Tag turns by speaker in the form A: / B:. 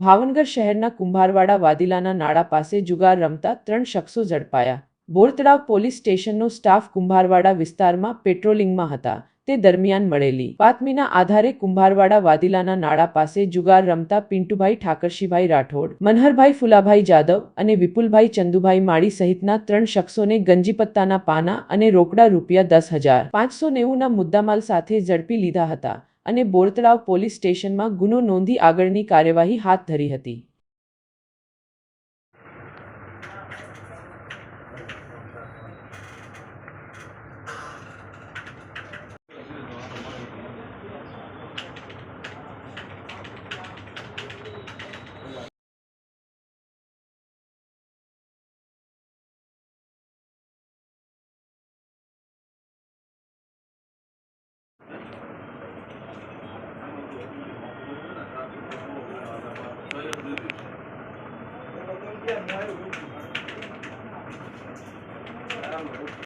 A: ભાવનગર શહેરના કુંભારવાડા વાદીલાના નાળા પાસે જુગાર રમતા 3 શખ્સો ઝડપાયા। બોરતળાવ પોલીસ સ્ટેશનનો સ્ટાફ કુંભારવાડા વિસ્તારમાં પેટ્રોલિંગમાં હતા તે દરમિયાન મળેલી બાતમીના આધારે કુંભારવાડા વાદીલાના નાળા પાસે જુગાર રમતા પિન્ટુભાઈ ઠાકરશીભાઈ રાઠોડ, મનહરભાઈ ફુલાભાઈ જાદવ અને વિપુલભાઈ ચંદુભાઈ માળી સહિતના 3 શખ્સોને ગંજીપત્તાના પાના અને રોકડા ₹10,590ના મુદ્દામાલ સાથે ઝડપી લીધા હતા અને બોરતળાવ પોલીસ સ્ટેશનમાં ગુનો નોંધી આગળની કાર્યવાહી હાથ ધરી હતી।
B: Yeah,